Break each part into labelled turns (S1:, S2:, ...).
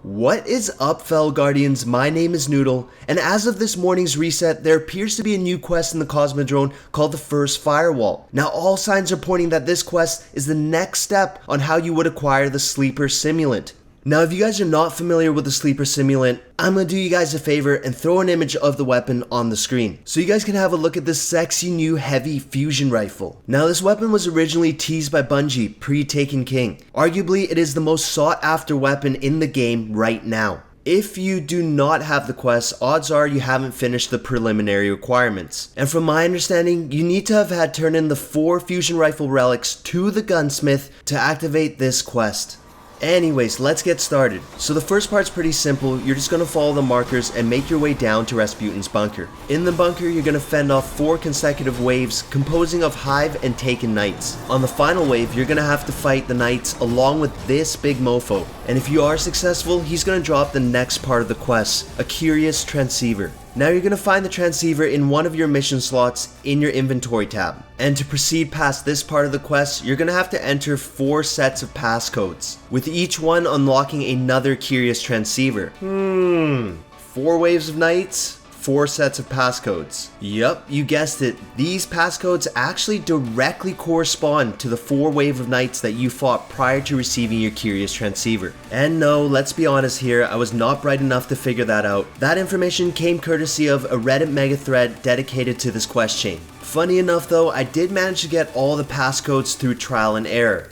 S1: What is up, fellow Guardians? My name is Noodle, and as of this morning's reset, there appears to be a new quest in the Cosmodrome called the First Firewall. Now, all signs are pointing that this quest is the next step on how you would acquire the Sleeper Simulant. Now, if you guys are not familiar with the Sleeper Simulant, I'm going to do you guys a favor and throw an image of the weapon on the screen, so you guys can have a look at this sexy new heavy fusion rifle. Now, this weapon was originally teased by Bungie pre-Taken King. Arguably, it is the most sought after weapon in the game right now. If you do not have the quest, odds are you haven't finished the preliminary requirements. And from my understanding, you need to have had turned in the 4 fusion rifle relics to the gunsmith to activate this quest. Anyways, let's get started. So the first part's pretty simple. You're just going to follow the markers and make your way down to Rasputin's bunker. In the bunker, you're going to fend off 4 consecutive waves composing of Hive and Taken Knights. On the final wave, you're going to have to fight the Knights along with this big mofo. And if you are successful, he's going to drop the next part of the quest, a curious transceiver. Now you're going to find the transceiver in one of your mission slots in your inventory tab. And to proceed past this part of the quest, you're going to have to enter 4 sets of passcodes, with each one unlocking another curious transceiver. 4 waves of knights, 4 sets of passcodes. Yup, you guessed it. These passcodes actually directly correspond to the 4 wave of knights that you fought prior to receiving your curious transceiver. And no, let's be honest here, I was not bright enough to figure that out. That information came courtesy of a Reddit mega thread dedicated to this quest chain. Funny enough though, I did manage to get all the passcodes through trial and error.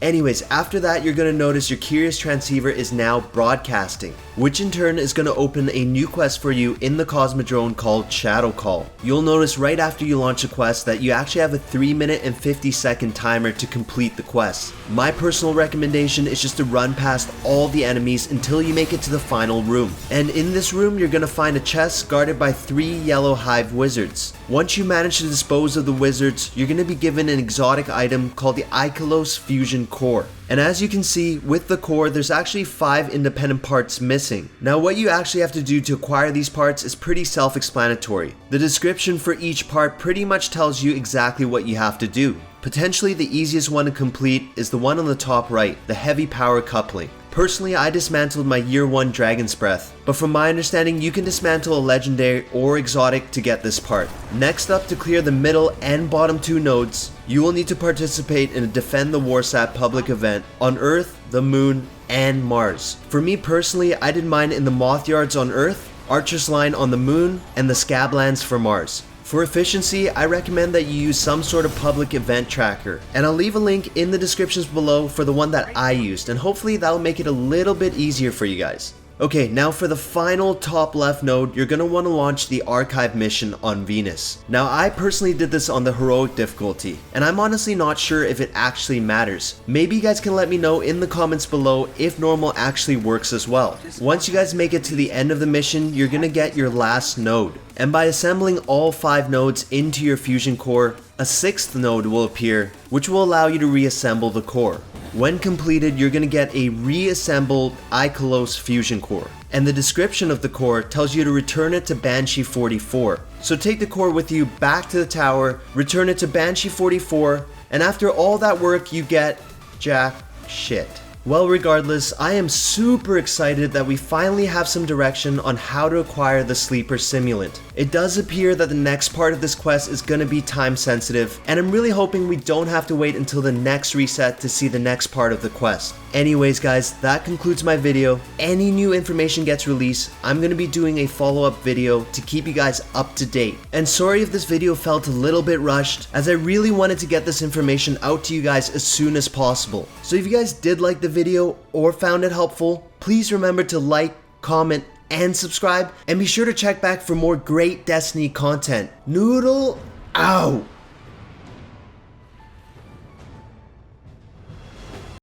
S1: Anyways, after that, you're going to notice your curious transceiver is now broadcasting, which in turn is going to open a new quest for you in the Cosmodrome called Shadow Call. You'll notice right after you launch a quest that you actually have a 3-minute and 50-second timer to complete the quest. My personal recommendation is just to run past all the enemies until you make it to the final room. And in this room, you're going to find a chest guarded by 3 yellow Hive wizards. Once you manage to dispose of the wizards, you're going to be given an exotic item called the IKELOS Fusion Core. And as you can see, with the core, there's actually 5 independent parts missing. Now, what you actually have to do to acquire these parts is pretty self-explanatory. The description for each part pretty much tells you exactly what you have to do. Potentially the easiest one to complete is the one on the top right, the heavy power coupling. Personally, I dismantled my year 1 Dragon's Breath, but from my understanding, you can dismantle a legendary or exotic to get this part. Next up, to clear the middle and bottom 2 nodes, you will need to participate in a Defend the Warsat public event on Earth, the Moon, and Mars. For me personally, I did mine in the Moth Yards on Earth, Archer's Line on the Moon, and the Scablands for Mars. For efficiency, I recommend that you use some sort of public event tracker, and I'll leave a link in the descriptions below for the one that I used, and hopefully that'll make it a little bit easier for you guys. Okay, now for the final top left node, you're going to want to launch the Archive mission on Venus. Now, I personally did this on the heroic difficulty, and I'm honestly not sure if it actually matters. Maybe you guys can let me know in the comments below if normal actually works as well. Once you guys make it to the end of the mission, you're going to get your last node. And by assembling all 5 nodes into your fusion core, a 6th node will appear, which will allow you to reassemble the core. When completed, you're going to get a reassembled IKELOS Fusion Core, and the description of the core tells you to return it to Banshee 44. So take the core with you back to the tower, return it to Banshee 44, and after all that work, you get jack shit. Well, regardless, I am super excited that we finally have some direction on how to acquire the Sleeper Simulant. It does appear that the next part of this quest is going to be time sensitive, and I'm really hoping we don't have to wait until the next reset to see the next part of the quest. Anyways guys, that concludes my video. Any new information gets released, I'm going to be doing a follow-up video to keep you guys up to date. And sorry if this video felt a little bit rushed, as I really wanted to get this information out to you guys as soon as possible. So if you guys did like the video or found it helpful, please remember to like, comment, and subscribe, and be sure to check back for more great Destiny content. Noodle out!